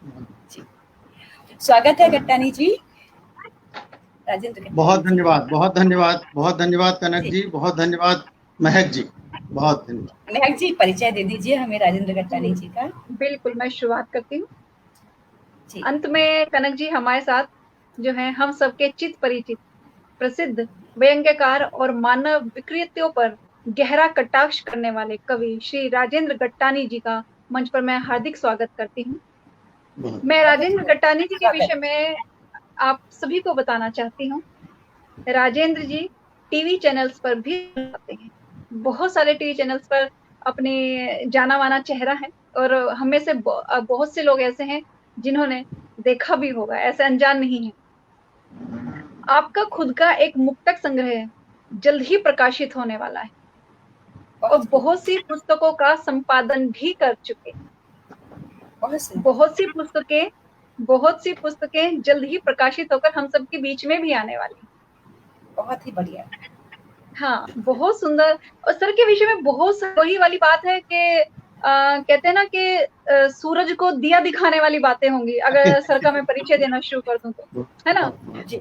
जी, स्वागत है गट्टानी जी। राजेंद्र गट्टानी बहुत धन्यवाद, बहुत धन्यवाद, बहुत धन्यवाद कनक जी। जी, बहुत धन्यवाद महक जी, बहुत धन्यवाद। महक जी, परिचय दे दीजिए हमें राजेंद्र गट्टानी जी का। बिल्कुल, मैं शुरुआत करती हूँ। जी। अंत में कनक जी हमारे साथ जो है हम सबके चित परिचित प्रसिद्ध व्यंग्यकार और मानव विकृतियों पर गहरा कटाक्ष करने वाले कवि श्री राजेंद्र गट्टानी जी का मंच पर मैं हार्दिक स्वागत करती हूँ। मैं राजेंद्र गट्टानी जी के विषय में आप सभी को बताना चाहती हूँ। राजेंद्र जी टीवी चैनल्स पर भी आते हैं, बहुत सारे टीवी चैनल्स पर अपने जाना माना चेहरा है और हम में से बहुत से लोग ऐसे हैं जिन्होंने देखा भी होगा, ऐसे अनजान नहीं है। आपका खुद का एक मुक्तक संग्रह जल्द ही प्रकाशित होने वाला है और बहुत सी पुस्तकों का संपादन भी कर चुके। बहुत सी पुस्तकें जल्द ही प्रकाशित होकर हम सबके बीच में भी आने वाली। बहुत ही बढ़िया। हाँ, बहुत सुंदर। और सर के विषय में बहुत वही वाली बात है कि कहते हैं ना कि सूरज को दिया दिखाने वाली बातें होंगी अगर सर का मैं परिचय देना शुरू कर दूं तो, है ना।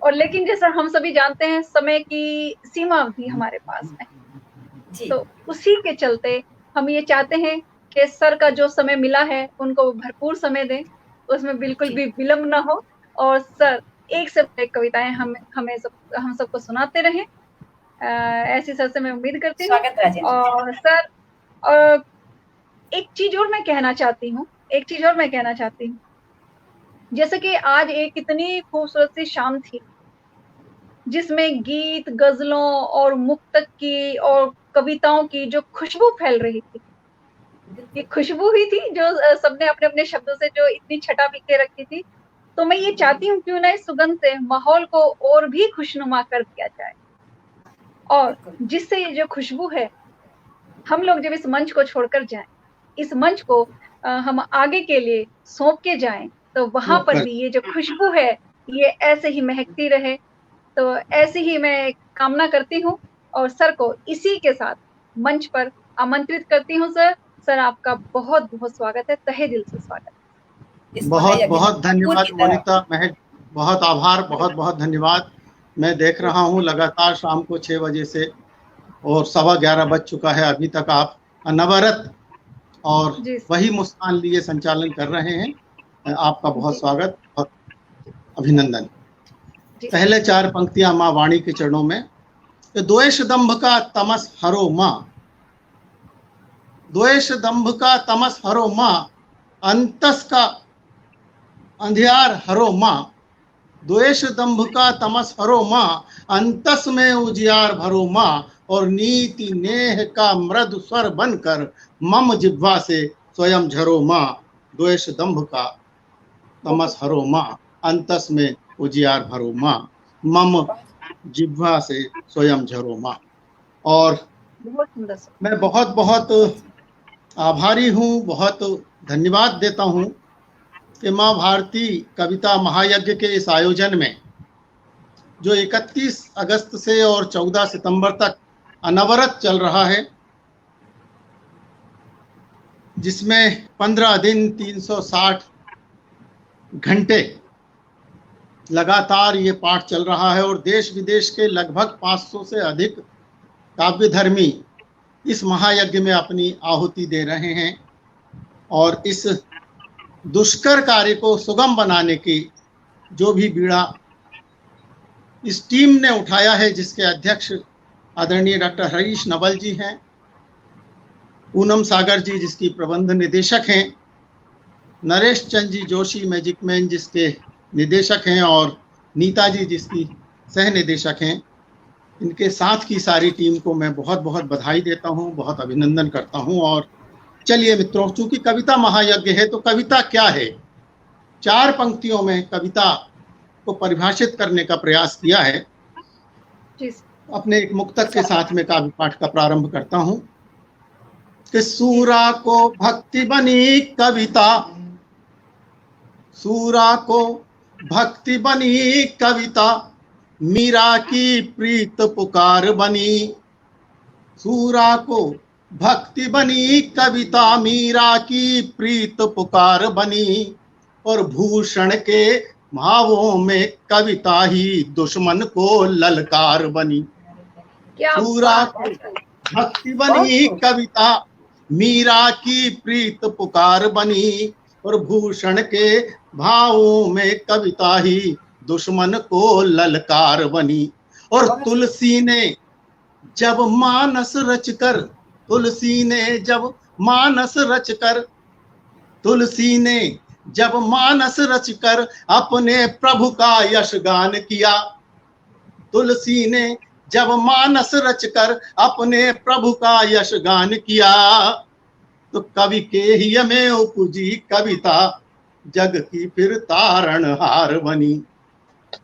और लेकिन जैसा हम सभी जानते हैं समय की सीमा अवधि हमारे पास में, तो उसी के चलते हम ये चाहते हैं कि सर का जो समय मिला है उनको भरपूर समय दें, उसमें बिल्कुल भी विलम्ब ना हो और सर एक से एक कविताएं हम सबको सुनाते रहें। ऐसी सर से मैं उम्मीद करती हूँ। और सर एक चीज और मैं कहना चाहती हूँ, जैसे कि आज एक इतनी खूबसूरत सी शाम थी जिसमें गीत, गजलों और मुक्तक की और कविताओं की जो खुशबू फैल रही थी, ये खुशबू ही थी जो सबने अपने अपने शब्दों से जो इतनी छटा पीके रखी थी। तो मैं ये चाहती हूँ क्यों ना इस सुगंध से माहौल को और भी खुशनुमा कर दिया जाए और जिससे ये जो खुशबू है हम लोग जब इस मंच को छोड़कर जाएं, इस मंच को हम आगे के लिए सौंप के जाएं, तो वहां पर भी ये जो खुशबू है ये ऐसे ही महकती रहे। तो ऐसे ही मैं कामना करती हूँ और सर को इसी के साथ मंच पर आमंत्रित करती हूँ। सर आपका बहुत बहुत स्वागत है, तहे दिल से स्वागत। बहुत बहुत धन्यवाद मोनिता, महक बहुत आभार, बहुत बहुत धन्यवाद। मैं देख रहा हूँ लगातार शाम को 6 बजे से और 11:15 बज चुका है, अभी तक आप अनवरत और वही मुस्कान लिए संचालन कर रहे हैं। आपका बहुत स्वागत, बहुत अभिनंदन। पहले 4 पंक्तियां माँ वाणी के चरणों में। द्वेष दंभ का तमस हरो माँ, द्वेष दंभ का तमस हरो माँ, अंतस का अंधियार हरो माँ, द्वेष दंभ का तमस हरो माँ, अंतस में उजियार भरो माँ, और नीति नेह का मृदु स्वर बनकर मम जिह्वा से स्वयं झरो माँ। द्वेष दंभ का तमस हरो माँ, अंतस में उजियार भरो माँ, मम जिह्वा से स्वयं झरो माँ। और मैं बहुत बहुत आभारी हूँ, बहुत धन्यवाद देता हूँ कि माँ भारती कविता महायज्ञ के इस आयोजन में जो 31 अगस्त से और 14 सितंबर तक अनवरत चल रहा है, जिसमें 15 दिन 360 घंटे लगातार ये पाठ चल रहा है और देश विदेश के लगभग 500 से अधिक काव्यधर्मी इस महायज्ञ में अपनी आहुति दे रहे हैं। और इस दुष्कर कार्य को सुगम बनाने की जो भी बीड़ा इस टीम ने उठाया है, जिसके अध्यक्ष आदरणीय डॉक्टर हरीश नवल जी हैं, पूनम सागर जी जिसकी प्रबंध निदेशक हैं, नरेश चंद जी जोशी मैजिक मैन जिसके निदेशक हैं, और नीता जी जिसकी सह निदेशक हैं, इनके साथ की सारी टीम को मैं बहुत बहुत बधाई देता हूं, बहुत अभिनंदन करता हूं। और चलिए मित्रों, चूंकि कविता महायज्ञ है तो कविता क्या है, 4 पंक्तियों में कविता को परिभाषित करने का प्रयास किया है। अपने एक मुक्तक के साथ में काव्य पाठ का प्रारंभ करता हूं कि सूरा को भक्ति बनी कविता, सूरा को भक्ति बनी कविता, मीरा की प्रीत पुकार बनी। सूरा को भक्ति बनी कविता, मीरा की प्रीत पुकार बनी। और भूषण के भावों में कविता ही दुश्मन को ललकार बनी। क्या पूरा बात है। भक्ति बनी कविता, मीरा की प्रीत पुकार बनी, और भूषण के भावों में कविता ही दुश्मन को ललकार बनी। और तुलसी ने जब मानस रचकर, तुलसी ने जब मानस रचकर, तुलसी ने जब मानस रचकर अपने प्रभु का यश गान किया। तुलसी ने जब मानस रचकर अपने प्रभु का यश गान किया, तो कवि के ही में उपजी कविता जग की फिर तारणहार बनी।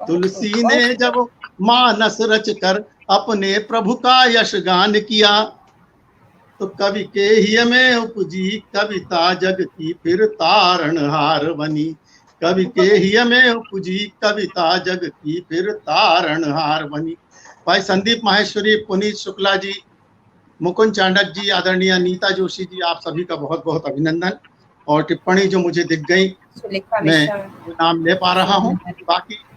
तुलसी ने जब मानस रचकर अपने प्रभु का यश गान किया, तो कवि के ही में उपजी कविता जग की फिर तारणहार बनी। कवि के ही में उपजी कविता जग की फिर तारणहार बनी। भाई संदीप माहेश्वरी, पुनीत शुक्ला जी, मुकुंद चांडक जी, आदरणीय नीता जोशी जी, आप सभी का बहुत बहुत अभिनंदन। और टिप्पणी जो मुझे दिख गई मैं नाम ले पा रहा हूँ।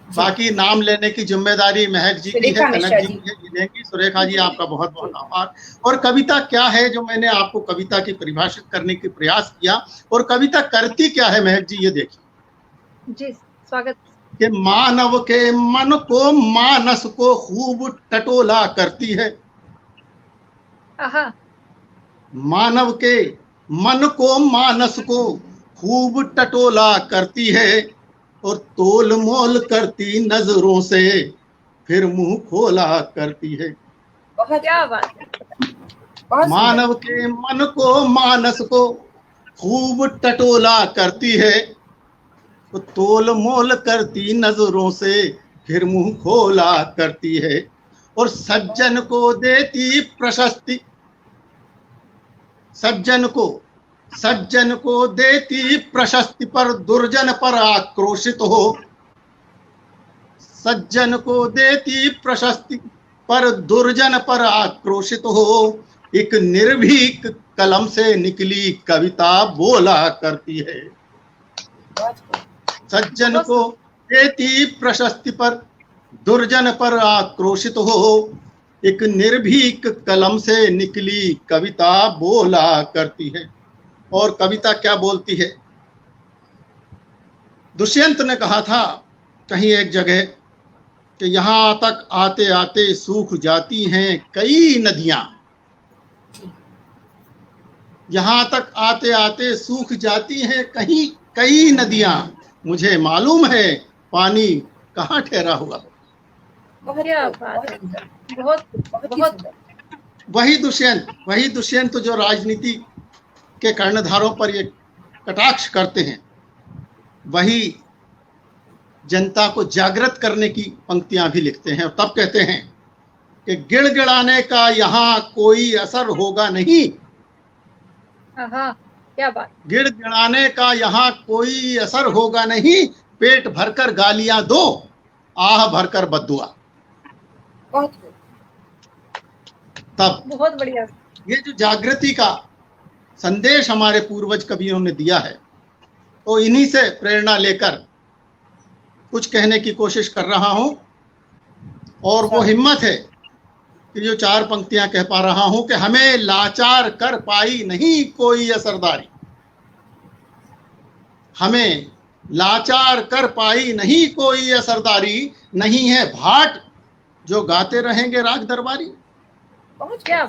बाकी नाम लेने की जिम्मेदारी महक जी की है, कनक जी मुझे मिलेंगी। सुरेखा जी, आपका बहुत बहुत आभार। और कविता क्या है, जो मैंने आपको कविता की परिभाषित करने की प्रयास किया, और कविता करती क्या है महक जी, ये देखिए जी। स्वागत। कि मानव के मन को मानस को खूब टटोला करती है। मानव के मन को मानस को खूब टटोला करती है, और तोल मोल करती नजरों से फिर मुंह खोला करती है। बहुत क्या बात है। मानव के मन को मानस को खूब टटोला करती है, तो तोल मोल करती नजरों से फिर मुंह खोला करती है। और सज्जन को देती प्रशस्ति, सज्जन को देती प्रशस्ति पर दुर्जन पर आक्रोशित हो। सज्जन को देती प्रशस्ति पर दुर्जन पर आक्रोशित हो। एक निर्भीक कलम से निकली कविता बोला करती है। सज्जन को देती प्रशस्ति पर दुर्जन पर आक्रोशित हो। एक निर्भीक कलम से निकली कविता बोला करती है। और कविता क्या बोलती है? दुष्यंत ने कहा था कहीं एक जगह कि यहाँ तक आते आते सूख जाती हैं कई नदियां। यहाँ तक आते आते सूख जाती हैं कई नदियां, मुझे मालूम है पानी कहाँ ठहरा हुआ। वही दुष्यंत जो राजनीति के कर्णधारों पर ये कटाक्ष करते हैं, वही जनता को जागृत करने की पंक्तियां भी लिखते हैं। और तब कहते हैं कि गिड़गिड़ाने का यहाँ कोई असर होगा नहीं। क्या बात। गिड़गिड़ाने का यहाँ कोई असर होगा नहीं, पेट भरकर गालियां दो, आह भरकर बद्दुआ। तब बहुत बढ़िया। ये जो जागृति का संदेश हमारे पूर्वज कवियों ने दिया है, तो इन्हीं से प्रेरणा लेकर कुछ कहने की कोशिश कर रहा हूं। और वो हिम्मत है कि जो चार पंक्तियां कह पा रहा हूं कि हमें लाचार कर पाई नहीं कोई असरदारी। हमें लाचार कर पाई नहीं कोई असरदारी, नहीं है भाट जो गाते रहेंगे राग दरबारी। क्या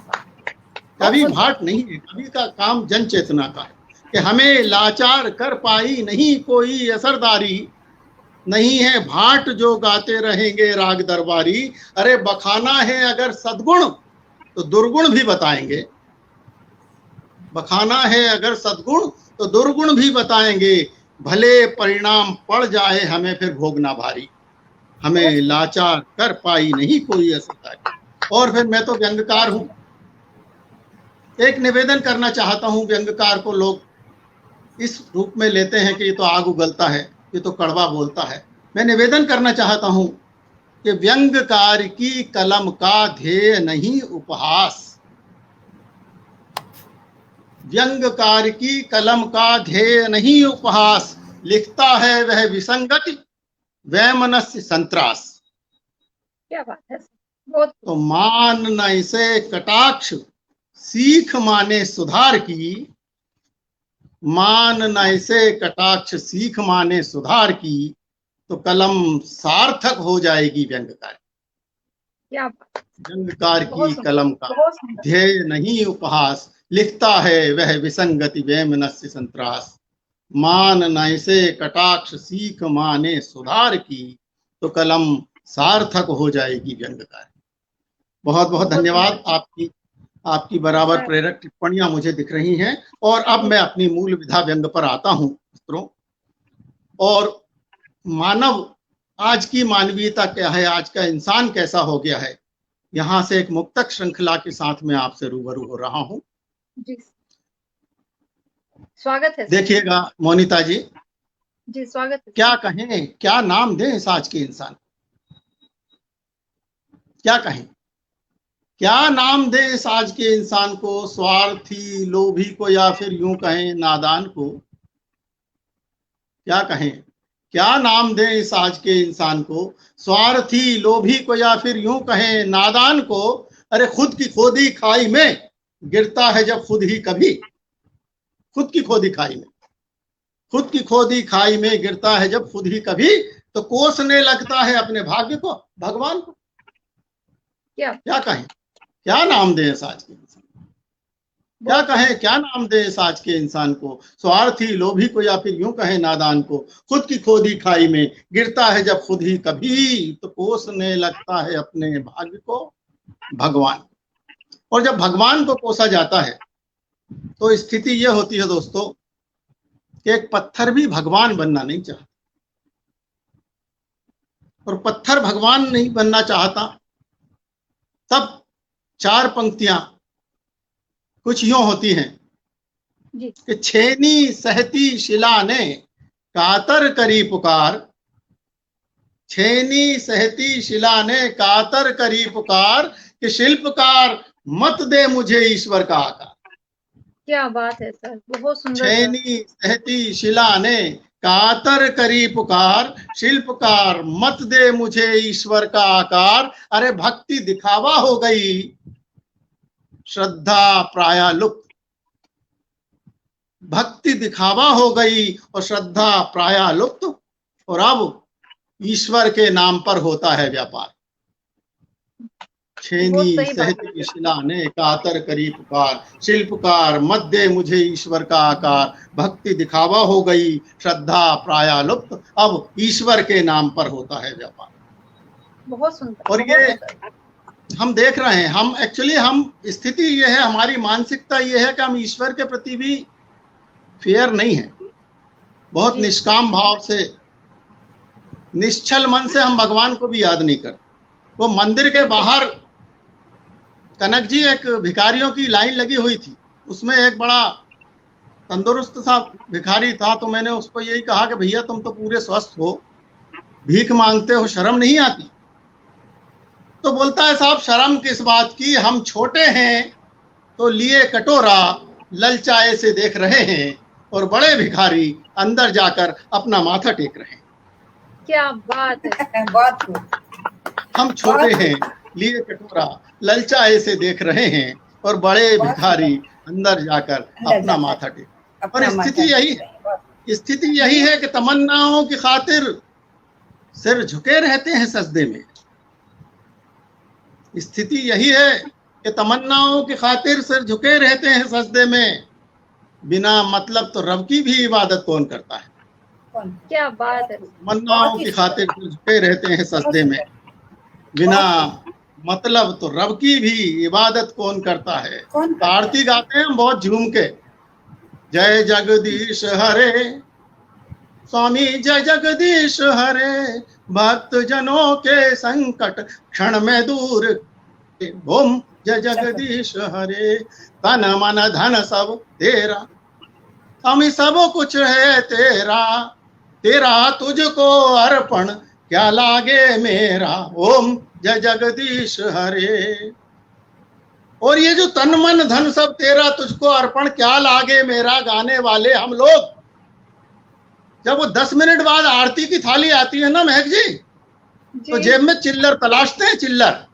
कवि भाट नहीं है, कवि का काम जन चेतना का है कि हमें लाचार कर पाई नहीं कोई असरदारी, नहीं है भाट जो गाते रहेंगे राग दरबारी। अरे बखाना है अगर सद्गुण तो दुर्गुण भी बताएंगे। बखाना है अगर सद्गुण तो दुर्गुण भी बताएंगे, भले परिणाम पड़ जाए हमें फिर भोगना भारी। हमें लाचार कर पाई नहीं कोई असरदारी। और फिर मैं तो व्यंग्यकार हूं, एक निवेदन करना चाहता हूं। व्यंग्यकार को लोग इस रूप में लेते हैं कि ये तो आग उगलता है, ये तो कड़वा बोलता है। मैं निवेदन करना चाहता हूं कि व्यंग्यकार की कलम का ध्येय नहीं उपहास। व्यंग्यकार की कलम का ध्येय नहीं उपहास, लिखता है वह विसंगति वैमनस्य संत्रास। क्या बात है, बहुत तो मान न इसे कटाक्ष सीख माने सुधार की, मान न इसे कटाक्ष सीख माने सुधार की, तो कलम सार्थक हो जाएगी व्यंग्यकार। क्या बात, व्यंग्यकार बहुत की सुंदर, कलम का बहुत सुंदर। ध्येय नहीं उपहास, लिखता है वह विसंगति वैमनस्य संत्रास। मान न इसे कटाक्ष सीख माने सुधार की, तो कलम सार्थक हो जाएगी व्यंग्यकार। बहुत बहुत धन्यवाद। आपकी बराबर प्रेरक टिप्पणियां मुझे दिख रही हैं। और अब मैं अपनी मूल विधा व्यंग पर आता हूं मित्रों। और मानव, आज की मानवीयता क्या है, आज का इंसान कैसा हो गया है, यहां से एक मुक्तक श्रृंखला के साथ मैं आपसे रूबरू हो रहा हूं। जी, स्वागत है। देखिएगा मोनिता जी, जी स्वागत है। क्या कहें, क्या नाम दें इस आज के इंसान को, क्या कहें, क्या नाम दें इस आज के इंसान को, स्वार्थी, लोभी को, या फिर यूं कहें नादान को। क्या कहें, क्या नाम दें इस आज के इंसान को, स्वार्थी, लोभी को, या फिर यूं कहें नादान को। अरे खुद की खोदी खाई में गिरता है जब खुद ही कभी, खुद की खोदी खाई में, खुद की खोदी खाई में गिरता है जब खुद ही कभी, तो कोसने लगता है अपने भाग्य को, भगवान को। क्या कहें, क्या नाम दें इस आज के इंसान को, क्या कहें, क्या नाम दें इस आज के इंसान को, स्वार्थी, लोभी को, या फिर यूं कहें नादान को। खुद की खोदी खाई में गिरता है जब खुद ही कभी, तो कोसने लगता है अपने भाग्य को, भगवान। और जब भगवान को कोसा जाता है तो स्थिति यह होती है दोस्तों कि एक पत्थर भी भगवान बनना नहीं चाहता, और पत्थर भगवान नहीं बनना चाहता। तब चार पंक्तियां कुछ यूं होती हैं कि छेनी सहती शिला ने कातर करी पुकार, छेनी सहती शिला ने कातर करी पुकार, कि शिल्पकार मत दे मुझे ईश्वर का आकार। क्या बात है सर, बहुत सुंदर। छेनी सहती शिला ने कातर करी पुकार, शिल्पकार मत दे मुझे ईश्वर का आकार। अरे भक्ति दिखावा हो गई, श्रद्धा प्राय लुप्त, भक्ति दिखावा हो गई और श्रद्धा प्राय लुप्त, और अब ईश्वर के नाम पर होता है व्यापार। छेनी सहती शिला ने कातर करी पुकार, शिल्पकार मत दे मुझे ईश्वर का आकार। भक्ति दिखावा हो गई, श्रद्धा प्राय लुप्त, अब ईश्वर के नाम पर होता है व्यापार। बहुत सुंदर। और ये हम देख रहे हैं, हम एक्चुअली हम स्थिति ये है, हमारी मानसिकता ये है कि हम ईश्वर के प्रति भी फेयर नहीं है। बहुत निष्काम भाव से, निश्चल मन से हम भगवान को भी याद नहीं करते। वो मंदिर के बाहर कनक जी, एक भिखारियों की लाइन लगी हुई थी, उसमें एक बड़ा तंदुरुस्त सा भिखारी था। तो मैंने उसको यही कहा कि भैया तुम तो पूरे स्वस्थ हो, भीख मांगते हो, शर्म नहीं आती? तो बोलता है साहब शर्म किस बात की, हम छोटे हैं तो लिए कटोरा, ललचाए से देख रहे हैं, और बड़े भिखारी अंदर जाकर अपना माथा टेक रहे हैं। क्या बात है, बहुत खूब। हम छोटे हैं, लिए कटोरा, ललचाए से देख रहे हैं, और बड़े भिखारी अंदर जाकर अपना माथा टेक। और स्थिति यही है, स्थिति यही है कि तमन्नाओं की खातिर सिर झुके रहते हैं सजदे में। स्थिति यही है कि तमन्नाओं की खातिर सिर झुके रहते हैं सजदे में, बिना मतलब तो रब की भी इबादत कौन करता है। क्या बात है। तमन्नाओं की खातिर सिर झुके रहते हैं सजदे में, बिना मतलब तो रब की भी इबादत कौन करता है। आरती गाते हैं हम बहुत झूम के, जय जगदीश हरे स्वामी, जय जगदीश हरे, भक्त जनों के संकट क्षण में दूर, ओम जय जगदीश हरे। तन मन धन सब तेरा, हम सब कुछ है तेरा, तेरा तुझको अर्पण क्या लागे मेरा, ओम जय जगदीश हरे। और ये जो तन मन धन सब तेरा, तुझको अर्पण क्या लागे मेरा, गाने वाले हम लोग जब वो 10 मिनट बाद आरती की थाली आती है ना महक जी, तो जी जेब में चिल्लर तलाशते हैं, चिल्लर।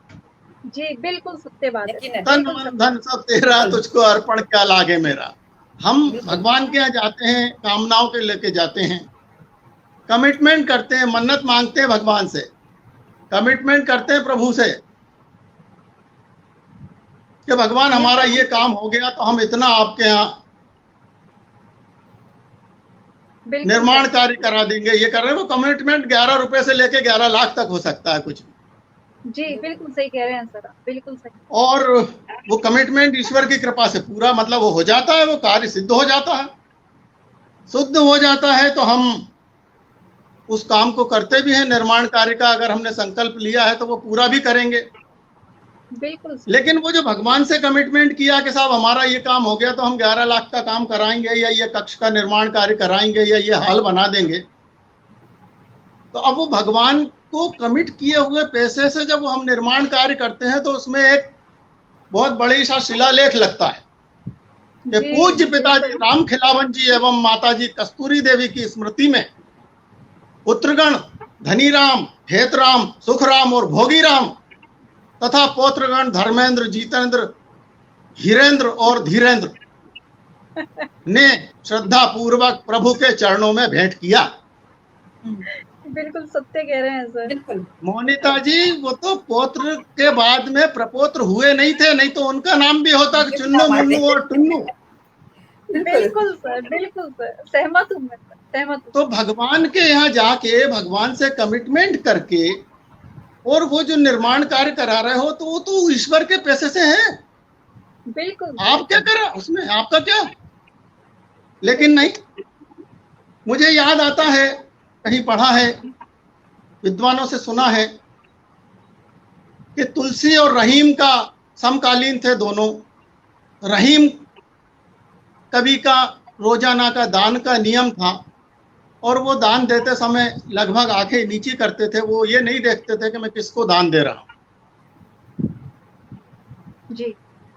जी, बिल्कुल सत्य बात है। यकीनन। तन मन धन सब तेरा, तुझको अर्पण क्या लागे मेरा। हम भगवान के यहाँ जाते हैं, कामनाओं के लेके जाते हैं, कमिटमेंट करते हैं, मन्नत मांगते हैं भगवान से, कमिटमेंट करते हैं प्रभु से कि भगवान हमारा ये काम हो गया तो हम इतना आपके यहाँ बिल्कुल निर्माण कार्य करा देंगे, ये कर रहे हैं। वो कमिटमेंट 11 रुपए से लेके 11 लाख तक हो सकता है कुछ भी। जी, बिल्कुल सही कह रहे हैं सर आप, बिल्कुल सही। और वो कमिटमेंट ईश्वर की कृपा से पूरा मतलब वो हो जाता है, वो कार्य सिद्ध हो जाता है, शुद्ध हो जाता है। तो हम उस काम को करते भी हैं, निर्माण कार्य का अगर हमने संकल्प लिया है तो वो पूरा भी करेंगे। बिल्कुल सही। लेकिन वो जो भगवान से कमिटमेंट किया कि साहब हमारा ये काम हो गया तो हम 11 लाख का काम कराएंगे, या ये कक्ष का निर्माण कार्य कराएंगे, या ये हाल बना देंगे, तो अब वो भगवान को कमिट किए हुए पैसे से जब हम निर्माण कार्य करते हैं तो उसमें एक बहुत बड़ी सा शिलालेख लगता है कि जी, पूज्य पिताजी बिल्कुल। राम खिलावन जी एवं माताजी कस्तूरी देवी की स्मृति में पुत्रगण धनीराम, हेतराम, सुखराम और भोगीराम तथा पौत्रगण धर्मेंद्र, जीतेंद्र, हीरेंद्र और धीरेंद्र ने श्रद्धा पूर्वक प्रभु के चरणों में भेंट किया। बिल्कुल सत्य कह रहे हैं सर। बिल्कुल। मोनिता जी, वो तो पौत्र के बाद में प्रपोत्र हुए नहीं थे, नहीं तो उनका नाम भी होता चुन्नू, मुन्नू और टुन्नू। बिल्कुल सर, बिल्कुल सर, सहमत हूँ मैं, सहमत हूँ। तो भगवान के यहाँ जाके भगवान से कमिटमेंट करके और वो जो निर्माण कार्य करा रहे हो तो वो तो ईश्वर के पैसे से है। बिल्कुल। आप क्या करा उसमें, आपका क्या। लेकिन नहीं, मुझे याद आता है, कहीं पढ़ा है, विद्वानों से सुना है कि तुलसी और रहीम का समकालीन थे दोनों। रहीम कवि का रोजाना का दान का नियम था और वो दान देते समय लगभग आंखें नीची करते थे, वो ये नहीं देखते थे कि मैं किसको दान दे रहा हूं। जी।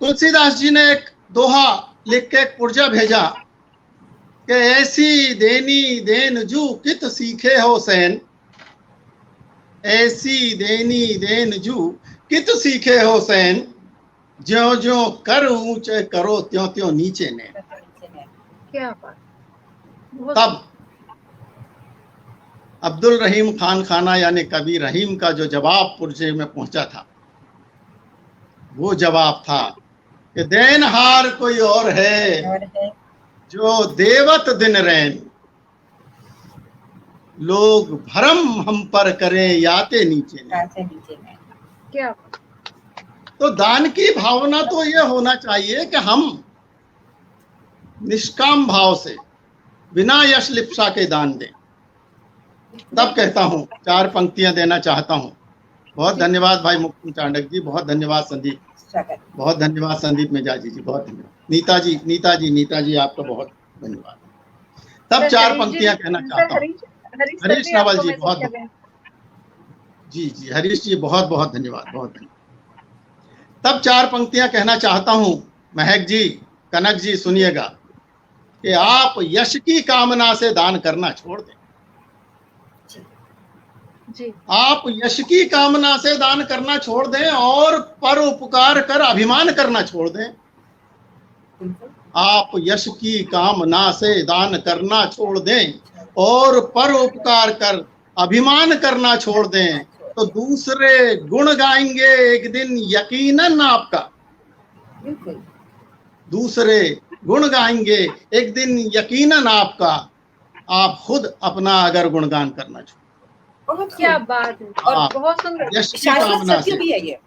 तुलसीदास जी ने एक दोहा लिख के एक पुर्जा भेजा कि ऐसी देनी देन जू कित सीखे हो सैन, ऐसी देनी देन जू कित सीखे हो सैन, ज्यों ज्यों कर ऊंचे करो त्यों त्यों नीचे ने। क्या बात। बहुत- तब अब्दुल रहीम खान खाना यानी कवि रहीम का जो जवाब पुर्जे में पहुंचा था, वो जवाब था कि देनहार कोई और है जो देवत दिन रैन, लोग भरम हम पर करें याते नीचे ने। क्या बात। तो दान की भावना तो ये होना चाहिए कि हम निष्काम भाव से बिना यश लिप्सा के दान दें। तब कहता हूं, 4 पंक्तियां देना चाहता हूं। बहुत धन्यवाद भाई मुकुंद चांडक जी, बहुत धन्यवाद संदीप, बहुत धन्यवाद संदीप मिजाजी जी, बहुत धन्यवाद नीता जी आपका बहुत धन्यवाद। तब 4 पंक्तियां कहना चाहता हूँ। हरीश रावल जी बहुत जी हरीश जी बहुत बहुत धन्यवाद, बहुत धन्यवाद। तब 4 पंक्तियां कहना चाहता हूं। महक जी, कनक जी सुनिएगा कि आप यश की कामना से दान करना छोड़ दें। जी। आप यश की कामना से दान करना छोड़ दें और परोपकार कर अभिमान करना छोड़ दें। आप यश की कामना से दान करना छोड़ दें और परोपकार कर अभिमान करना छोड़ दें, तो दूसरे गुण गाएंगे एक दिन यकीनन आपका। दूसरे गुण गाएंगे एक दिन यकीनन आपका। आप खुद अपना अगर गुणगान करना छोड़। क्या बात है। और बहुत सुंदर यश की कामना से भी है ये।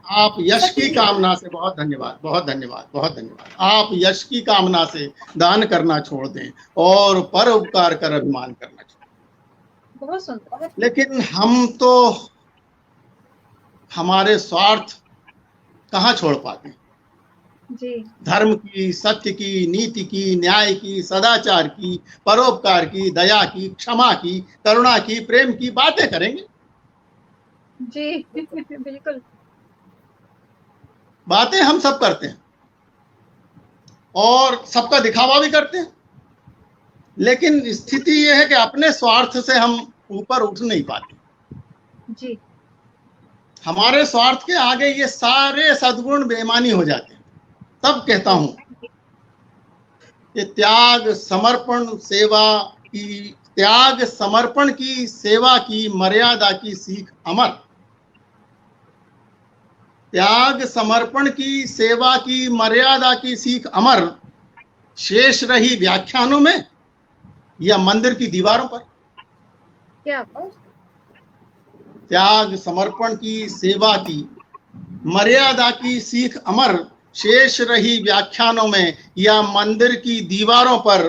आप यश की कामना से, बहुत धन्यवाद, बहुत धन्यवाद, बहुत धन्यवाद। आप यश की कामना से दान करना छोड़ दें और परोपकार कर अभिमान करना छोड़ दें। बहुत सुंदर। लेकिन हम तो हमारे स्वार्थ कहाँ छोड़ पाते हैं। जी। धर्म की, सत्य की, नीति की, न्याय की, सदाचार की, परोपकार की, दया की, क्षमा की, करुणा की, प्रेम की बातें करेंगे। जी बिल्कुल। बातें हम सब करते हैं और सबका दिखावा भी करते हैं। लेकिन स्थिति यह है कि अपने स्वार्थ से हम ऊपर उठ नहीं पाते। जी। हमारे स्वार्थ के आगे ये सारे सद्गुण बेईमानी हो जाते हैं। तब कहता हूं कि त्याग समर्पण की सेवा की मर्यादा की सीख अमर। त्याग समर्पण की सेवा की मर्यादा की सीख अमर शेष रही व्याख्यानों में या मंदिर की दीवारों पर। क्या त्याग समर्पण की सेवा की मर्यादा की सीख अमर शेष रही व्याख्यानों में या मंदिर की दीवारों पर।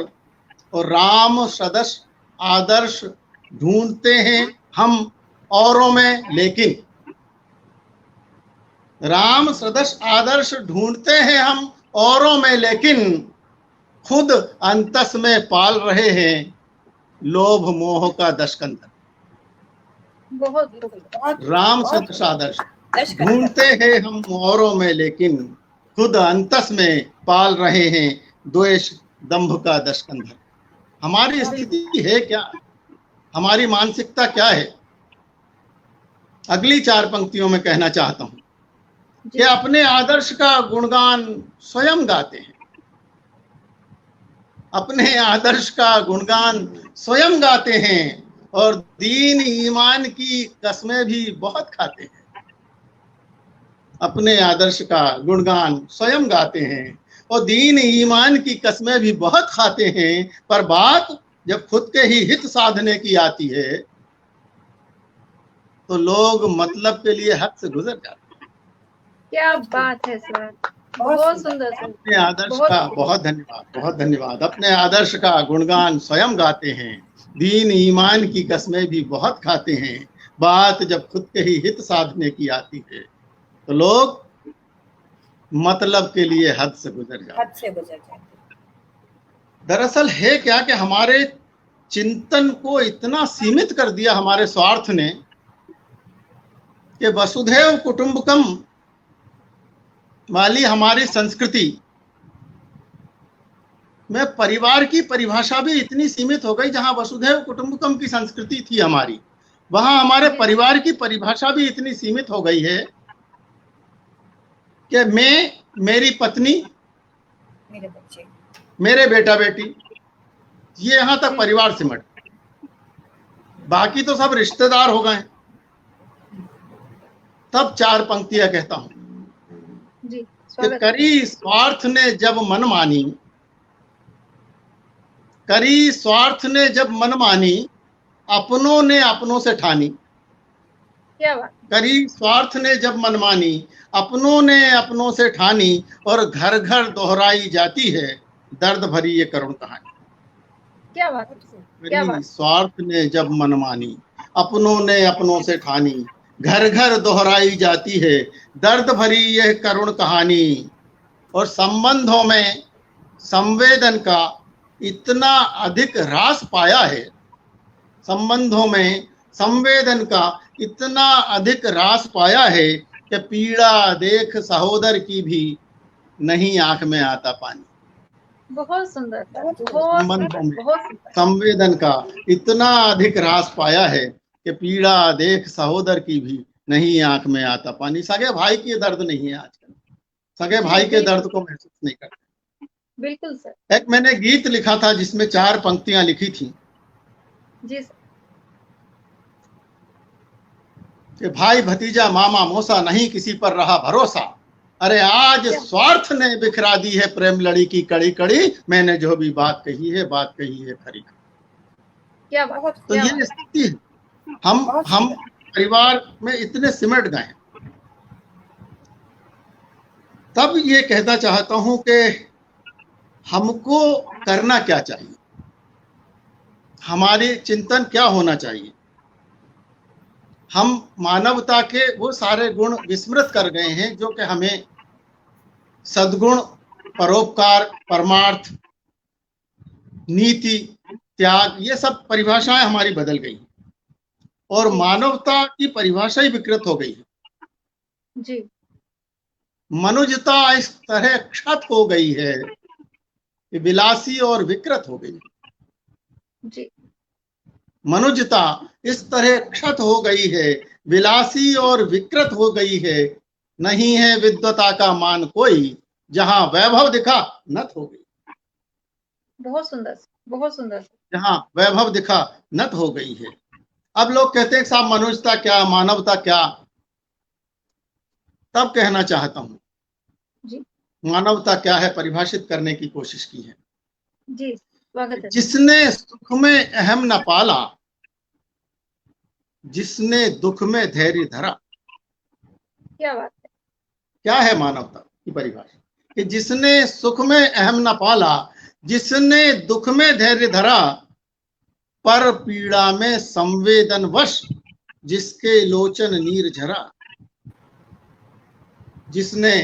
और राम सदस्य आदर्श ढूंढते हैं हम औरों में, लेकिन राम सदस्य आदर्श ढूंढते हैं हम औरों में, लेकिन खुद अंतस में पाल रहे हैं लोभ मोह का दशकंधर। बहुत राम सदस्य आदर्श ढूंढते हैं हम औरों में, लेकिन खुद अंतस में पाल रहे हैं द्वेष दंभ का दशकंधर। हमारी स्थिति है क्या? हमारी मानसिकता क्या है? अगली 4 पंक्तियों में कहना चाहता हूं कि अपने आदर्श का गुणगान स्वयं गाते हैं। अपने आदर्श का गुणगान स्वयं गाते हैं और दीन ईमान की कसमें भी बहुत खाते हैं। अपने आदर्श का गुणगान स्वयं गाते हैं और दीन ईमान की कसमें भी बहुत खाते हैं, पर बात जब खुद के ही हित साधने की आती है तो लोग मतलब के लिए हद से गुजर जाते हैं। क्या बात है सर, बहुत सुंदर सर। अपने आदर्श का बहुत धन्यवाद। अपने आदर्श का गुणगान स्वयं गाते हैं, दीन ईमान की कसमें भी बहुत खाते हैं, बात जब खुद के ही हित साधने की आती है तो लोग मतलब के लिए हद से गुजर जाते हैं। दरअसल है क्या कि हमारे चिंतन को इतना सीमित कर दिया हमारे स्वार्थ ने कि वसुधैव कुटुंबकम वाली हमारी संस्कृति में परिवार की परिभाषा भी इतनी सीमित हो गई। जहां वसुधैव कुटुंबकम की संस्कृति थी हमारी, वहां हमारे परिवार की परिभाषा भी इतनी सीमित हो गई है कि मैं, मेरी पत्नी, मेरे बच्चे, मेरे बेटा बेटी, ये यहां तक परिवार सिमट, बाकी तो सब रिश्तेदार हो गए। तब 4 पंक्तियां कहता हूं जी, कि करी स्वार्थ ने जब मन मानी, करी स्वार्थ ने जब मन मानी, अपनों ने अपनों से ठानी। क्या बात। करी स्वार्थ ने जब मन मानी, अपनों ने अपनों से ठानी, और घर घर दोहराई जाती है दर्द भरी ये करुण कहानी। क्या बात, क्या बात। स्वार्थ ने जब मन मानी, अपनों ने अपनों से ठानी, घर घर दोहराई जाती है दर्द भरी यह करुण कहानी। और संबंधों में संवेदन का इतना अधिक ह्रास पाया है, संबंधों में संवेदन का इतना अधिक ह्रास पाया है कि पीड़ा देख सहोदर की भी नहीं आंख में आता पानी। बहुत सुंदर, संबंधों में संवेदन का इतना अधिक ह्रास पाया है कि पीड़ा देख सहोदर की भी नहीं आंख में आता पानी। सगे भाई की दर्द नहीं है आजकल, सगे भाई के दर्द को महसूस नहीं करते। बिल्कुल सर। एक मैंने गीत लिखा था जिसमें 4 पंक्तियां लिखी थी जी सर। कि भाई भतीजा मामा मौसा नहीं किसी पर रहा भरोसा, अरे आज स्वार्थ ने बिखरा दी है प्रेम लड़ी की कड़ी कड़ी, मैंने जो भी बात कही है खरी। क्या बात। तो ये स्थिति है। हम परिवार में इतने सिमट गए। तब ये कहना चाहता हूं कि हमको करना क्या चाहिए, हमारे चिंतन क्या होना चाहिए। हम मानवता के वो सारे गुण विस्मृत कर गए हैं जो कि हमें सद्गुण, परोपकार, परमार्थ, नीति, त्याग, ये सब परिभाषाएं हमारी बदल गई और मानवता की परिभाषा ही विकृत हो गई है जी। मनुजता इस तरह क्षत हो गई है कि विलासी और विकृत हो गई। जी। मनुजता इस तरह क्षत हो गई है, विलासी और विकृत हो गई है, नहीं है विद्वता का मान कोई, जहां वैभव दिखा नत हो गई। बहुत सुंदर, बहुत सुंदर। जहां वैभव दिखा नत हो गई है। अब लोग कहते हैं कि साहब मनुष्यता क्या, मानवता क्या, तब कहना चाहता हूं जी मानवता क्या है, परिभाषित करने की कोशिश की है। जी, स्वागत है। जिसने सुख में अहम न पाला, जिसने दुख में धैर्य धरा। क्या बात है। क्या है मानवता की परिभाषा? कि जिसने सुख में अहम न पाला, जिसने दुख में धैर्य धरा, पर पीड़ा में संवेदन वश जिसके लोचन नीर झरा। जिसने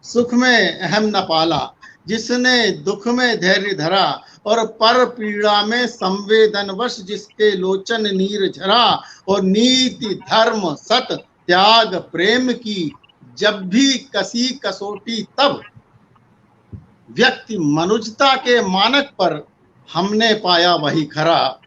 सुख में अहम न पाला, जिसने दुख में धैर्य धरा, और पर पीड़ा में संवेदन वश जिसके लोचन नीर झरा, और नीति धर्म सत त्याग प्रेम की जब भी कसी कसौटी, तब व्यक्ति मनुजता के मानक पर हमने पाया वही खरा।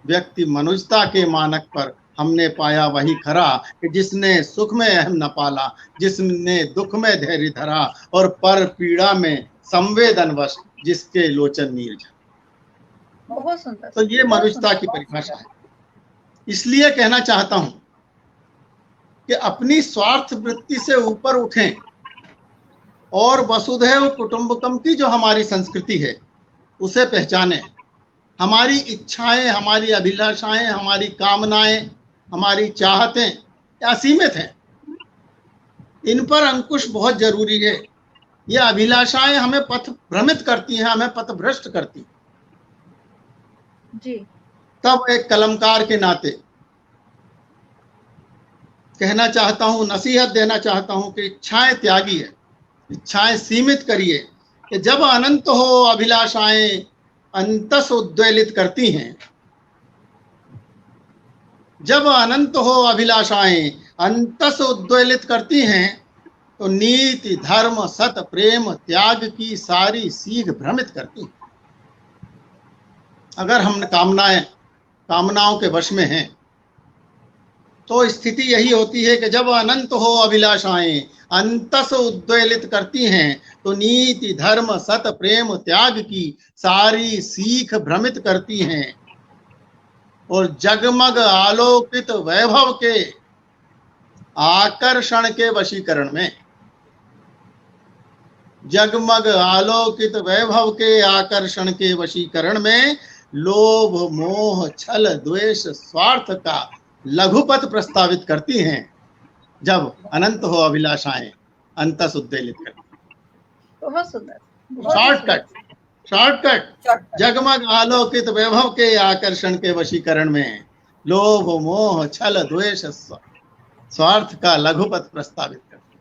व्यक्ति मनुजता के मानक पर हमने पाया वही खरा, कि जिसने सुख में अहम न पाला, जिसने दुख में धैर्य धरा, और पर पीड़ा में संवेदनवश जिसके लोचन नीर झरा। बहुत सुंदर। तो ये मनुजता की परिभाषा है। इसलिए कहना चाहता हूं कि अपनी स्वार्थ वृत्ति से ऊपर उठें और वसुधैव कुटुंबकम की जो हमारी संस्कृति है उसे पहचानें। हमारी इच्छाएं, हमारी अभिलाषाएं, हमारी कामनाएं, हमारी चाहतें असीमित हैं। इन पर अंकुश बहुत जरूरी है। ये अभिलाषाएं हमें पथ भ्रमित करती हैं, हमें पथ भ्रष्ट करती हैं। जी। तब एक कलमकार के नाते कहना चाहता हूं, नसीहत देना चाहता हूं कि इच्छाएं त्यागिए, इच्छाएं सीमित करिए। कि जब अनंत हो अभिलाषाएं अंतस उद्वेलित करती हैं, जब अनंत हो अभिलाषाएं अंतस उद्वेलित करती हैं, तो नीति धर्म सत प्रेम त्याग की सारी सीख भ्रमित करती हैं। अगर हम कामनाओं के वश में हैं, तो स्थिति यही होती है कि जब अनंत हो अभिलाषाएं अंतस उद्वेलित करती हैं, तो नीति धर्म सत प्रेम त्याग की सारी सीख भ्रमित करती हैं, और जगमग आलोकित वैभव के आकर्षण के वशीकरण में, जगमग आलोकित वैभव के आकर्षण के वशीकरण में लोभ मोह छल द्वेष स्वार्थ का लघुपथ प्रस्तावित करती हैं। जब अनंत हो अभिलाषाएं अंतस उद्वेलित करती। बहुत सुंदर। शॉर्टकट जगमग आलोकित वैभव के आकर्षण के वशीकरण में लोभ मोह छल द्वेष स्वार्थ का लघुपथ प्रस्तावित करती।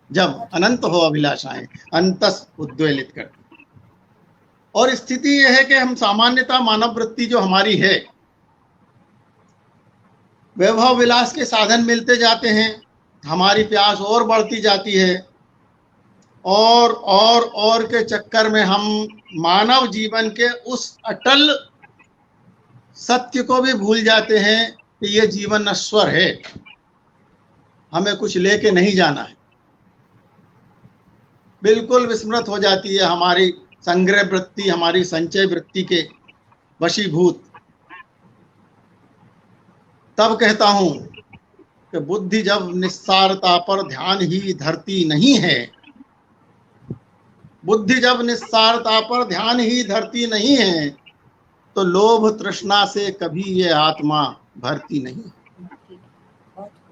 जब अनंत हो अभिलाषाएं अंतस उद्वेलित करती। और स्थिति यह है कि हम सामान्यतः मानव वृत्ति जो हमारी है, वैभव विलास के साधन मिलते जाते हैं, हमारी प्यास और बढ़ती जाती है, और के चक्कर में हम मानव जीवन के उस अटल सत्य को भी भूल जाते हैं कि ये जीवन नश्वर है, हमें कुछ लेके नहीं जाना है। बिल्कुल विस्मृत हो जाती है हमारी संग्रह वृत्ति, हमारी संचय वृत्ति के वशीभूत। तब कहता हूं कि बुद्धि जब निस्सारता पर ध्यान ही धरती नहीं है, बुद्धि जब निस्सारता पर ध्यान ही धरती नहीं है, तो लोभ तृष्णा से कभी ये आत्मा भरती नहीं।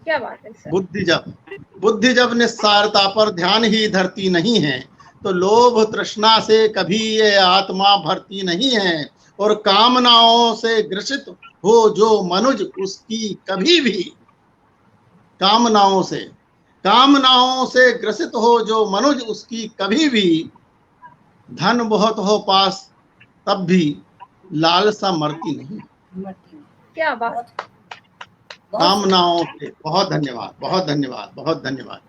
क्या बात है सर। बुद्धि जब निस्सारता पर ध्यान ही धरती नहीं है, तो लोभ तृष्णा से कभी ये आत्मा भरती नहीं है, और कामनाओं से ग्रसित हो जो मनुज उसकी कभी भी, कामनाओं से ग्रसित हो जो मनुज उसकी कभी भी, धन बहुत हो पास तब भी लालसा मरती नहीं। क्या बात। कामनाओं से बहुत धन्यवाद, बहुत धन्यवाद, बहुत धन्यवाद।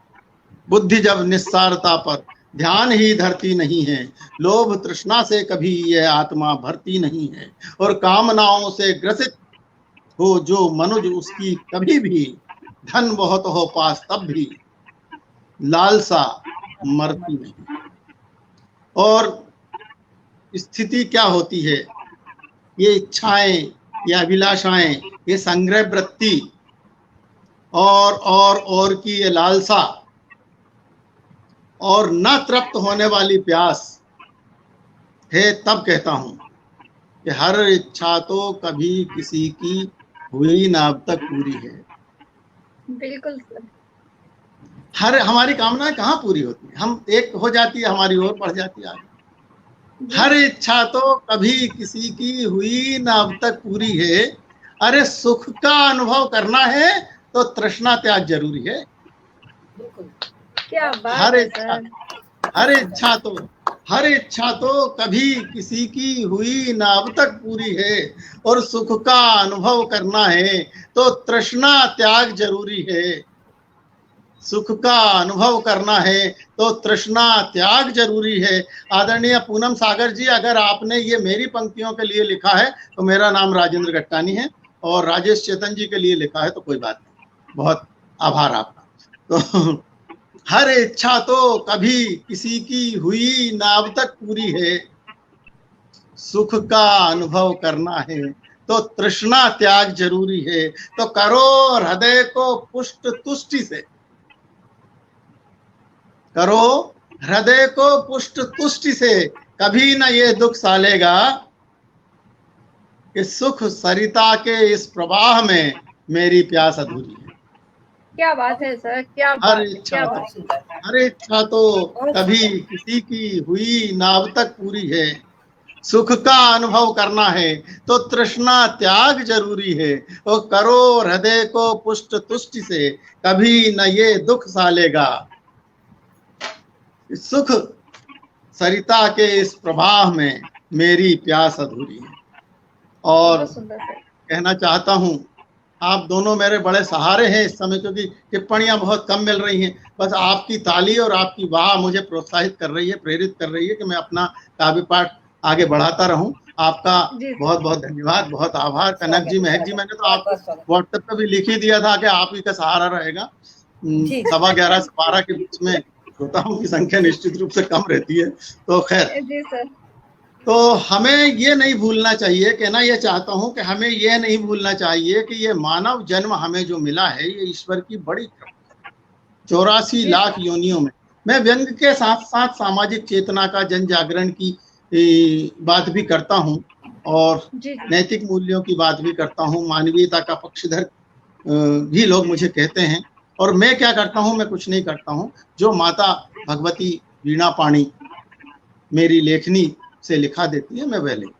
बुद्धि जब निस्सारता पर ध्यान ही धरती नहीं है, लोभ तृष्णा से कभी यह आत्मा भरती नहीं है, और कामनाओं से ग्रसित हो जो मनुज उसकी कभी भी, धन बहुत हो पास तब भी लालसा मरती नहीं। और स्थिति क्या होती है, ये इच्छाएं, ये अभिलाषाएं, ये संग्रह वृत्ति और की ये लालसा और न तृप्त होने वाली प्यास है, तब कहता हूं कि हर इच्छा तो कभी किसी की हुई ना अब तक पूरी है। बिल्कुल सर। हर हमारी कामनाएं कहाँ पूरी होती है, हम एक हो जाती है, हमारी ओर बढ़ जाती है आगे। हर इच्छा तो कभी किसी की हुई ना अब तक पूरी है। अरे सुख का अनुभव करना है तो तृष्णा त्याग जरूरी है। क्या बात हर है इच्छा, सर। हर इच्छा तो कभी किसी की हुई ना अब तक पूरी है, और सुख का अनुभव करना है तो तृष्णा त्याग जरूरी है। सुख का अनुभव करना है तो तृष्णा त्याग जरूरी है। आदरणीय पूनम सागर जी, अगर आपने ये मेरी पंक्तियों के लिए लिखा है तो मेरा नाम राजेंद्र गट्टानी है, और राजेश चेतन जी के लिए लिखा है तो कोई बात नहीं, बहुत आभार आपका। तो हर इच्छा तो कभी किसी की हुई ना अब तक पूरी है, सुख का अनुभव करना है तो तृष्णा त्याग जरूरी है। तो करो हृदय को पुष्ट तुष्टि से, करो हृदय को पुष्ट तुष्टि से, कभी न ये दुख सालेगा कि सुख सरिता के इस प्रवाह में मेरी प्यास अधूरी है। क्या बात है सर, क्या हर बात, इच्छा क्या तो, बात। हर इच्छा तो कभी किसी की हुई ना अब तक पूरी है, सुख का अनुभव करना है तो तृष्णा त्याग जरूरी है। और करो हृदय को पुष्ट तुष्टि से, कभी न ये दुख सालेगा, सुख सरिता के इस प्रवाह में मेरी प्यास अधूरी है। और बहुत सुंदर सर। कहना चाहता हूँ, आप दोनों मेरे बड़े सहारे हैं इस समय, क्योंकि टिप्पणियां बहुत कम मिल रही हैं। बस आपकी ताली और आपकी वाह मुझे प्रोत्साहित कर रही है, प्रेरित कर रही है कि मैं अपना काव्य पाठ आगे बढ़ाता रहूं। आपका बहुत बहुत धन्यवाद, बहुत आभार। कनक जी, महक जी, मैंने तो आपको व्हाट्सएप पे भी लिख ही दिया था कि आप ही का सहारा रहेगा। 11:15 से 12 के बीच में श्रोताओं की संख्या निश्चित रूप से कम रहती है। तो खैर, जी सर। तो हमें ये नहीं भूलना चाहिए, कहना ये चाहता हूं कि हमें ये नहीं भूलना चाहिए कि ये मानव जन्म हमें जो मिला है ये ईश्वर की बड़ी 84 लाख योनियों में। मैं व्यंग के साथ साथ सामाजिक चेतना का, जन जागरण की बात भी करता हूं, और नैतिक मूल्यों की बात भी करता हूं, मानवीयता का पक्षधर भी लोग मुझे कहते हैं। और मैं क्या करता हूं, मैं कुछ नहीं करता हूं, जो माता भगवती वीणा पाणी मेरी लेखनी से लिखा देती है मैं वह लिखता।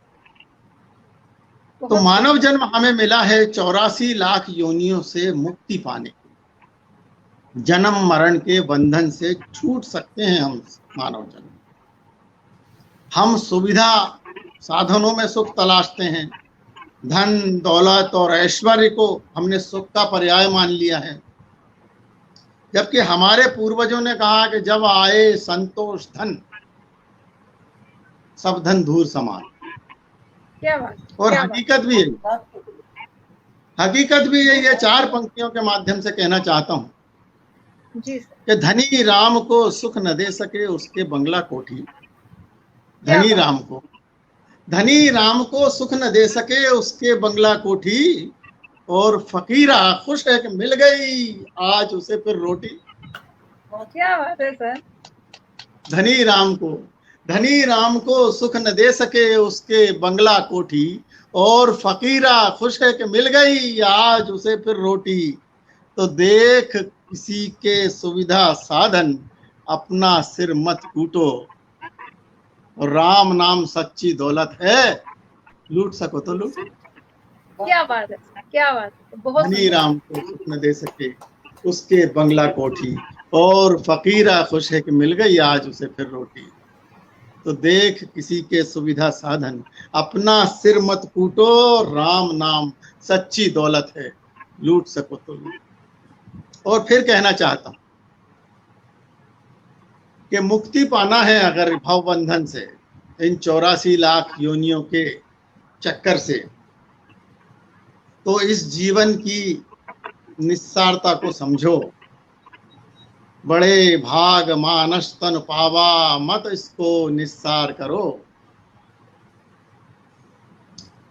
तो मानव जन्म हमें मिला है 84 लाख योनियों से मुक्ति पाने, जन्म मरण के बंधन से छूट सकते हैं हम मानव जन्म। हम सुविधा साधनों में सुख तलाशते हैं, धन दौलत और ऐश्वर्य को हमने सुख का पर्याय मान लिया है, जबकि हमारे पूर्वजों ने कहा कि जब आए संतोष धन, सब धन धूर समान। क्या बात। और हकीकत भी है, हकीकत भी है। ये 4 पंक्तियों के माध्यम से कहना चाहता हूं कि धनी राम को सुख न दे सके उसके बंगला कोठी, धनी राम को सुख न दे सके उसके बंगला कोठी, और फकीरा खुश है कि मिल गई आज उसे फिर रोटी। क्या बात है सर। धनी राम को सुख न दे सके उसके बंगला कोठी, और फकीरा खुश है कि मिल गई आज उसे फिर रोटी। तो देख किसी के सुविधा साधन, अपना सिर मत कूटो, राम नाम सच्ची दौलत है, लूट सको तो लूट। क्या बात है, क्या बात है। बहुत धनी राम को सुख न दे सके उसके बंगला कोठी, और फकीरा खुश है कि मिल गई आज उसे फिर रोटी। तो देख किसी के सुविधा साधन, अपना सिर मत कूटो, राम नाम सच्ची दौलत है, लूट सको तो लूट। और फिर कहना चाहता हूं कि मुक्ति पाना है अगर भव बंधन से, इन 84 लाख योनियों के चक्कर से, तो इस जीवन की निस्सारता को समझो। बड़े भाग मानस तन पावा, मत इसको निस्सार करो।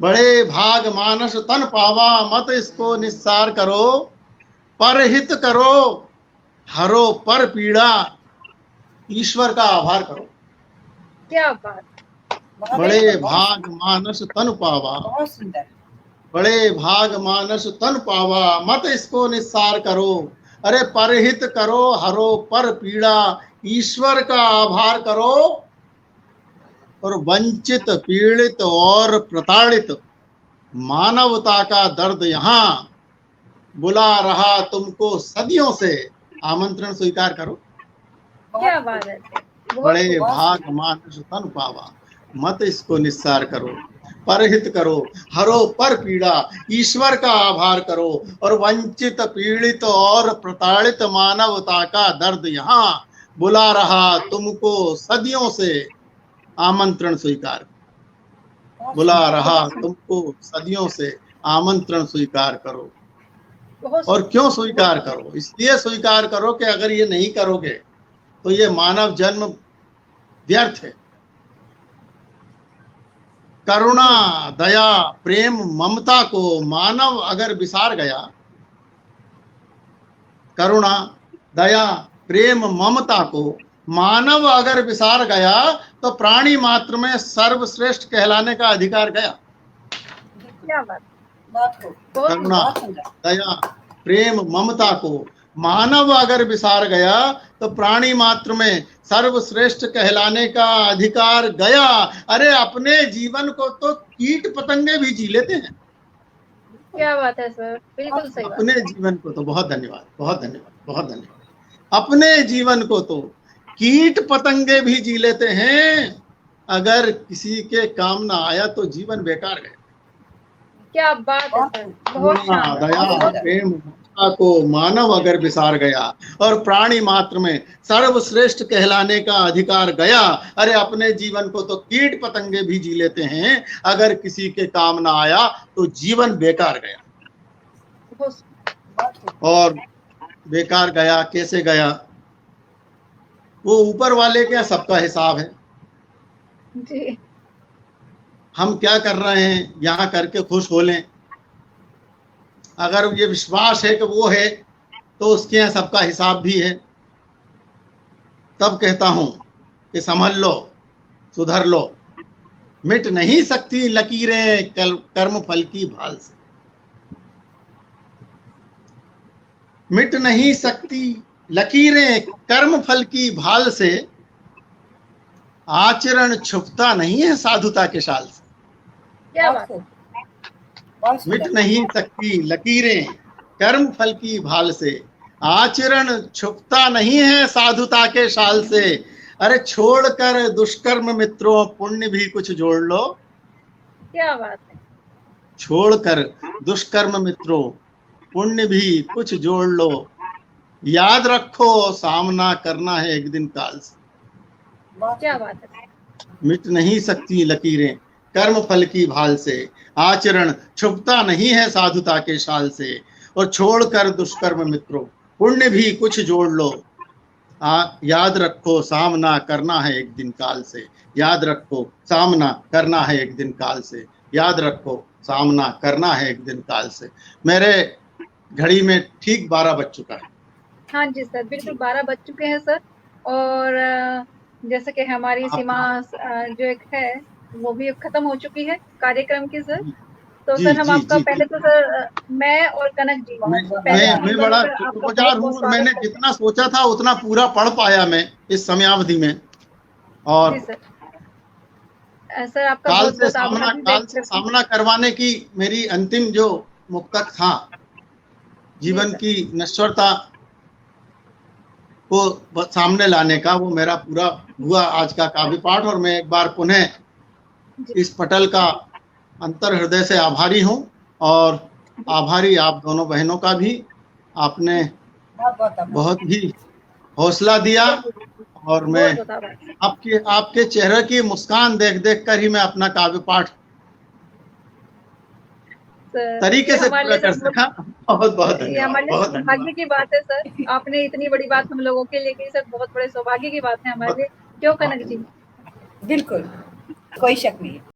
बड़े भाग मानस तन पावा, मत इसको निस्सार करो। परहित करो, हरो पर पीड़ा, ईश्वर का आभार करो। क्या बात। बड़े भाग मानस तन पावा, बहुत सुंदर। बड़े भाग मानस तन पावा, मत इसको निस्सार करो। अरे परहित करो, हरो पर पीड़ा, ईश्वर का आभार करो। और वंचित, पीड़ित और प्रताड़ित मानवता का दर्द यहाँ बुला रहा तुमको सदियों से, आमंत्रण स्वीकार करो। क्या बात है। बड़े भाग मानस तन पावा, मत इसको निस्सार करो। परहित करो, हरो पर पीड़ा, ईश्वर का आभार करो। और वंचित, पीड़ित और प्रताड़ित मानवता का दर्द यहाँ बुला रहा तुमको सदियों से, आमंत्रण स्वीकार करो। बुला रहा तुमको सदियों से, आमंत्रण स्वीकार करो। और क्यों स्वीकार करो? इसलिए स्वीकार करो कि अगर ये नहीं करोगे तो ये मानव जन्म व्यर्थ है। करुणा, दया, प्रेम, ममता को मानव अगर विसार गया, करुणा, दया, प्रेम, ममता को मानव अगर विसार गया, तो प्राणी मात्र में सर्वश्रेष्ठ कहलाने का अधिकार गया। क्या बात। करुणा, दया, प्रेम, ममता को मानव अगर विसार गया, तो प्राणी मात्र में सर्वश्रेष्ठ कहलाने का अधिकार गया। अरे अपने जीवन को तो कीट पतंगे भी जी लेते हैं। क्या बात है सर, बिल्कुल सही बात। अपने जीवन को तो, बहुत धन्यवाद, बहुत धन्यवाद, बहुत धन्यवाद। अपने जीवन को तो कीट पतंगे भी जी लेते हैं। अगर किसी के काम ना आया तो जीवन बेकार गया। क्या बात है सर, बहुत शानदार। दया, प्रेम, ममता को मानव अगर विसार गया और प्राणी मात्र में सर्वश्रेष्ठ कहलाने का अधिकार गया। अरे अपने जीवन को तो कीट पतंगे भी जी लेते हैं। अगर किसी के काम ना आया तो जीवन बेकार गया। और बेकार गया कैसे गया? वो ऊपर वाले के सबका हिसाब है जी। हम क्या कर रहे हैं यहाँ करके खुश हो लें। अगर ये विश्वास है कि वो है तो उसके यहाँ सबका हिसाब भी है। तब कहता हूं कि समझ लो, सुधर लो। मिट नहीं सकती लकीरें कर्म फल की भाल से। मिट नहीं सकती लकीरें कर्म फल की भाल से, आचरण छुपता नहीं है साधुता के शाल से। क्या बात है। मिट नहीं सकती लकीरें कर्म फल की भाल से, आचरण छुपता नहीं है साधुता के शाल से। अरे छोड़कर दुष्कर्म मित्रों, पुण्य भी कुछ जोड़ लो। क्या बात है। छोड़कर दुष्कर्म मित्रों, पुण्य भी कुछ जोड़ लो। याद रखो सामना करना है एक दिन काल से। क्या बात है। मिट नहीं सकती लकीरें कर्म फल की भाल से, आचरण छुपता नहीं है साधुता के शाल से। और छोड़कर दुष्कर्म मित्रों, पुण्य भी कुछ जोड़ लो। याद रखो सामना करना है एक दिन काल से। याद रखो सामना करना है एक दिन काल से। याद रखो सामना करना है एक दिन काल से। मेरे घड़ी में ठीक 12 बज चुका है। हाँ जी सर, बिल्कुल 12 बज चुके हैं सर। और जैसे कि हमारी सीमा जो एक है वो भी खत्म हो चुकी है कार्यक्रम की सर। तो सर हम आपका पहले तो सर मैं और कनक जी मैं बड़ा शुक्रगुजार हूँ। मैंने जितना सोचा था उतना पूरा पढ़ पाया मैं इस समयावधि में। और सर आपका काल से सामना करवाने की मेरी अंतिम जो मुक्तक था, जीवन की नश्वरता को सामने लाने का, वो मेरा पूरा हुआ आज का काव्य पाठ। और मैं एक बार पुनः इस पटल का अंतर हृदय से आभारी हूँ। और आभारी आप दोनों बहनों का भी। आपने बहुत ही हौसला दिया और मैं बहुत आभार सर। आपके चेहरे की मुस्कान देख देख कर ही मैं अपना काव्य पाठ तरीके ये से हमारे पूरा लिए कर सर सका। बहुत बहुत ये धन्यवाद, हमारे लिए बहुत सौभाग्य धन्यवाद। की बात है सर, आपने इतनी बड़ी बात हम लोगों के लिए की सर, बहुत बड़े सौभाग्य की बात है हमारे लिए, क्यों कनक जी? बिल्कुल, कोई शक नहीं है।